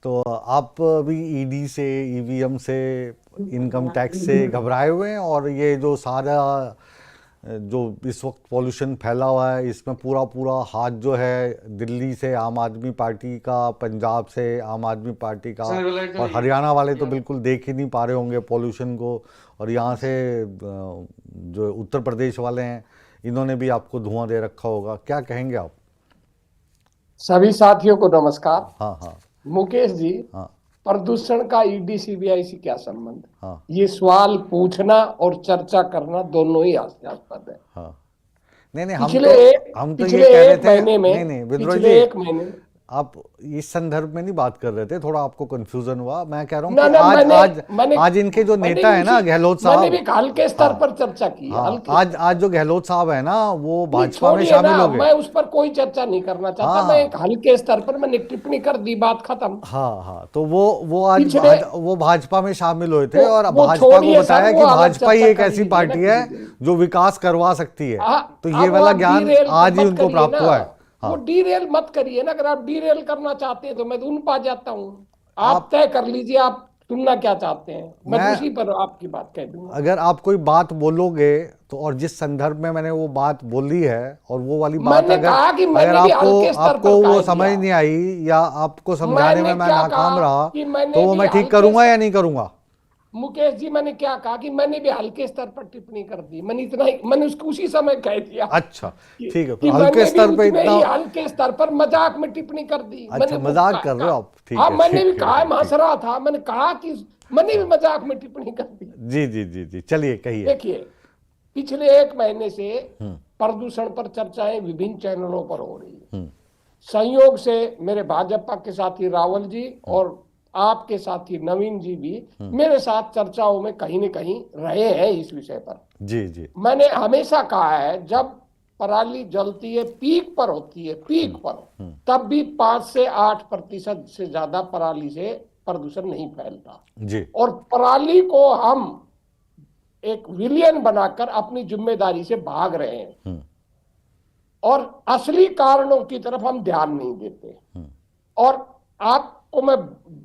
तो आप अभी ईडी से, ईवीएम से, इनकम टैक्स से घबराए हुए हैं, और ये जो सारा जो इस वक्त पॉल्यूशन फैला हुआ है, इसमें पूरा पूरा हाथ जो है दिल्ली से आम आदमी पार्टी का, पंजाब से आम आदमी पार्टी का, और हरियाणा वाले तो बिल्कुल देख ही नहीं पा रहे होंगे पॉल्यूशन को, और यहाँ से जो उत्तर प्रदेश वाले हैं इन्होंने भी आपको धुआं दे रखा होगा। क्या कहेंगे आप? सभी साथियों को नमस्कार। हाँ हाँ। मुकेश जी, हाँ प्रदूषण का ईडी सीबीआई से क्या संबंध? हाँ। ये सवाल पूछना और चर्चा करना दोनों ही हास्यास्पद है। हाँ। नहीं नहीं, पिछले हम तो ये पिछले कह रहे एक थे। महीने में नहीं नहीं विद्रोह जी, पिछले एक महीने आप इस संदर्भ में नहीं बात कर रहे थे, थोड़ा आपको कंफ्यूजन हुआ। मैं कह रहा हूँ ना कि ना आज मैंने आज मैंने आज इनके जो मैंने नेता भी है ना, उसी गहलोत मैंने भी साहब। हल्के स्तर हाँ पर चर्चा की है, हाँ, हल्के। आज जो गहलोत साहब है ना, वो नहीं, भाजपा में छोड़िए शामिल ना, हो गए। मैं उस पर कोई चर्चा नहीं करना चाहता। मैं हाँ एक हल्के स्तर पर मैंने टिप्पणी कर दी, बात खत्म। हाँ हाँ, तो वो आज पिछले वो भाजपा में शामिल हुए थे, और वो भाजपा को छोड़िए सर, बताया वो कि अलग भाजपा ही चर्चा एक कर ऐसी लीजिए ना पार्टी है किसी दिन। जो विकास करवा सकती है। तो ये अब वाला आप ज्ञान डीरेल आज ही मत उनको करिए प्राप्त ना। हुआ है। वो हाँ। डीरेल मत करिए ना। अगर आप डीरेल करना चाहते हैं तो मैं तो उन पा जाता हूँ। आप आप तय कर लीजिए, आप सुनना क्या चाहते हैं, मैं तो मैं उसी पर आपकी बात कह दूंगा। अगर आप कोई बात बोलोगे तो, और जिस संदर्भ में मैंने वो बात बोली है, और वो वाली बात मैंने अगर कहा कि अगर मैंने भी आपको हल्के स्तर आपको पर वो कह समझ दिया। नहीं आई, या आपको समझाने में मैंने मैं क्या नाकाम कहा रहा, कि तो मैंने वो भी मैं ठीक हल्के करूंगा या नहीं करूंगा? मुकेश जी, मैंने क्या कहा कि मैंने भी हल्के स्तर पर टिप्पणी कर दी। मैंने इतना ही, मैंने उसको उसी समय कह दिया अच्छा, ठीक है, फिर कि हल्के मैंने भी स्तर पे उसमें इतना। ही हल्के स्तर पर मजाक में टिप्पणी कर दी। मैंने अच्छा, वो मजाक कर रहे हो आप? ठीक हाँ, है मैंने भी ठीक कहा, है मैं हंस ठीक। रहा था, मैंने कहा कि मैंने भी हाँ मजाक में टिप्पणी कर दी। जी जी जी जी, चलिए कहिए। देखिए, पिछले एक महीने से हम्म प्रदूषण पर चर्चाएं विभिन्न चैनलों पर हो रही है। हम्म संयोग से मेरे भाजपा के साथी रावल जी हम्म और आपके साथी नवीन जी भी हम्म, मेरे साथ चर्चाओं में कहीं न कहीं रहे हैं इस विषय पर। जी जी। मैंने हमेशा कहा है, जब पराली जलती है, पीक पर होती है, पीक हम्म पर, हम्म, तब भी 5 से 8% से ज्यादा पराली से प्रदूषण नहीं फैलता। जी। और पराली को हम एक विलियन बनाकर अपनी जिम्मेदारी से भाग रहे हैं, हम्म और असली कारणों की तरफ हम ध्यान नहीं देते। हम्म और आपको मैं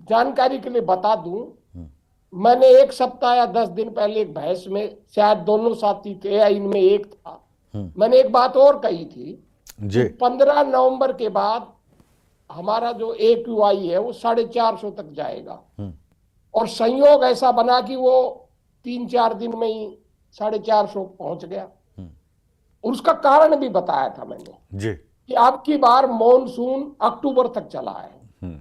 जानकारी के लिए बता दूं, हम्म मैंने एक सप्ताह या 10 दिन पहले एक बहस में, शायद दोनों साथी थे या इनमें एक था, हम्म, मैंने एक बात और कही थी कि जी। 15 नवंबर के बाद हमारा जो AQI है वो 450 तक जाएगा। हम्म और संयोग ऐसा बना कि वो 3-4 दिन में ही 450 पहुंच गया। हम्म, और उसका कारण भी बताया था मैंने जी। कि अब की बार मॉनसून अक्टूबर तक चला है, हम्म,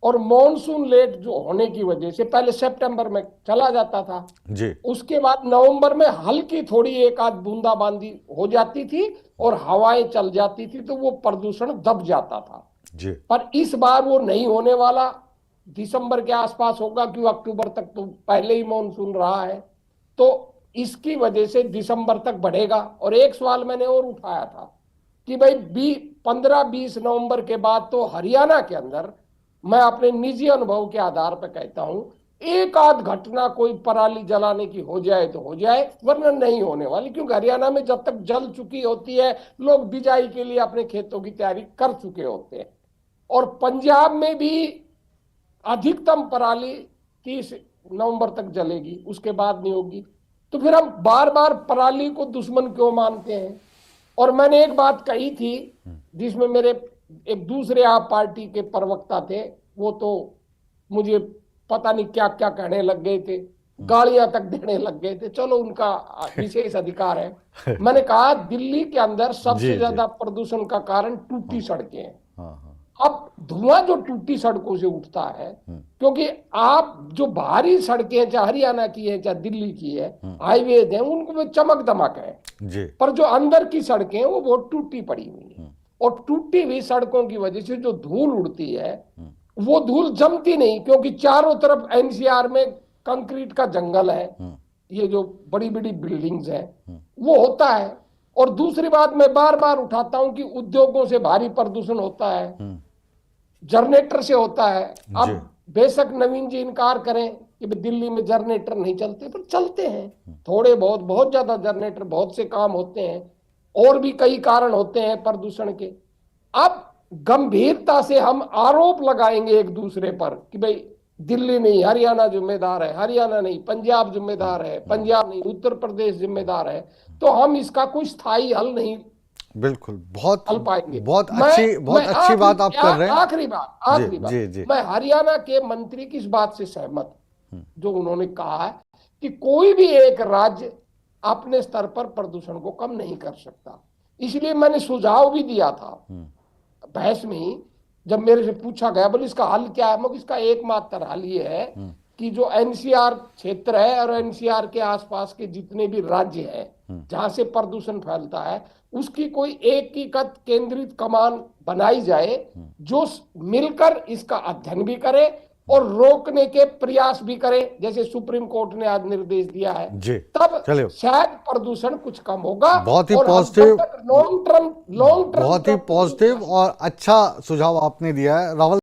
और मॉनसून लेट जो होने की वजह से पहले सितंबर में चला जाता था, जी उसके बाद नवंबर में हल्की थोड़ी एक आध बूंदाबांदी हो जाती थी और हवाएं चल जाती थी, तो वो प्रदूषण दब जाता था। जी। पर इस बार वो नहीं होने वाला। दिसंबर के आसपास होगा, क्यों अक्टूबर तक तो पहले ही मॉनसून रहा है। तो इसकी वजह से दिसंबर तक बढ़ेगा। और एक सवाल मैंने और उठाया था कि भाई 15-20 नवंबर के बाद तो हरियाणा के अंदर, मैं अपने निजी अनुभव के आधार पर कहता हूं, एक आध घटना कोई पराली जलाने की हो जाए तो हो जाए, वरना नहीं होने वाली। क्योंकि हरियाणा में जब तक जल चुकी होती है, लोग बिजाई के लिए अपने खेतों की तैयारी कर चुके होते हैं। और पंजाब में भी अधिकतम पराली 30 नवंबर तक जलेगी, उसके बाद नहीं होगी। तो फिर हम बार बार पराली को दुश्मन क्यों मानते हैं? और मैंने एक बात कही थी, जिसमें मेरे एक दूसरे आप पार्टी के प्रवक्ता थे, वो तो मुझे पता नहीं क्या क्या कहने लग गए थे, गालियां तक देने लग गए थे। चलो, उनका विशेष अधिकार है। मैंने कहा, दिल्ली के अंदर जी सबसे जी। ज्यादा प्रदूषण का कारण टूटी हाँ सड़कें हैं। हाँ हाँ। अब धुआं जो टूटी सड़कों से उठता है, हम्म क्योंकि आप जो बाहरी सड़कें हैं, चाहे हरियाणा की है चाहे दिल्ली की है, हम्म, हाईवेज हैं, उनको में चमक दमक है। जी। पर जो अंदर की सड़कें हैं वो बहुत टूटी पड़ी हुई है। हम्म और टूटी हुई सड़कों की वजह से जो धूल उड़ती है, हम्म वो धूल जमती नहीं, क्योंकि चारों तरफ NCR में कंक्रीट का जंगल है, हम्म ये जो बड़ी बड़ी बिल्डिंग्स हैं, हम्म, वो होता है। और दूसरी बात मैं बार बार उठाता हूं कि उद्योगों से भारी प्रदूषण होता है, हम्म, जनरेटर से होता है। अब जी। बेशक नवीन जी इनकार करें कि दिल्ली में जनरेटर नहीं चलते, पर चलते हैं थोड़े बहुत, बहुत ज्यादा जनरेटर, बहुत से काम होते हैं। और भी कई कारण होते हैं प्रदूषण के। अब गंभीरता से हम आरोप लगाएंगे एक दूसरे पर कि भाई दिल्ली नहीं हरियाणा जिम्मेदार है, हरियाणा नहीं पंजाब जिम्मेदार है, पंजाब नहीं उत्तर प्रदेश जिम्मेदार है, तो हम इसका कोई स्थायी हल नहीं बिल्कुल, बहुत हल पाएंगे। बहुत मैं अच्छी बात आप कर रहे हैं। आखिरी बात जी जी। मैं हरियाणा के मंत्री की इस बात से सहमत हूं जो उन्होंने कहा है कि कोई भी एक राज्य अपने स्तर पर प्रदूषण को कम नहीं कर सकता। इसलिए मैंने सुझाव भी दिया था बहस में ही, जब मेरे से पूछा गया बोले इसका हल क्या है, मैं इसका एकमात्र हल ये है कि जो एनसीआर क्षेत्र है और एनसीआर के आसपास के जितने भी राज्य हैं जहां से प्रदूषण फैलता है उसकी कोई एकीकृत केंद्रित कमान बनाई जाए जो मिलकर इसका अध्ययन भी करे और रोकने के प्रयास भी करे, जैसे सुप्रीम कोर्ट ने आज निर्देश दिया है जी। तब चलिए, शायद प्रदूषण कुछ कम होगा। बहुत ही और पॉजिटिव, लॉन्ग टर्म बहुत ही पॉजिटिव और अच्छा सुझाव आपने दिया है रावल।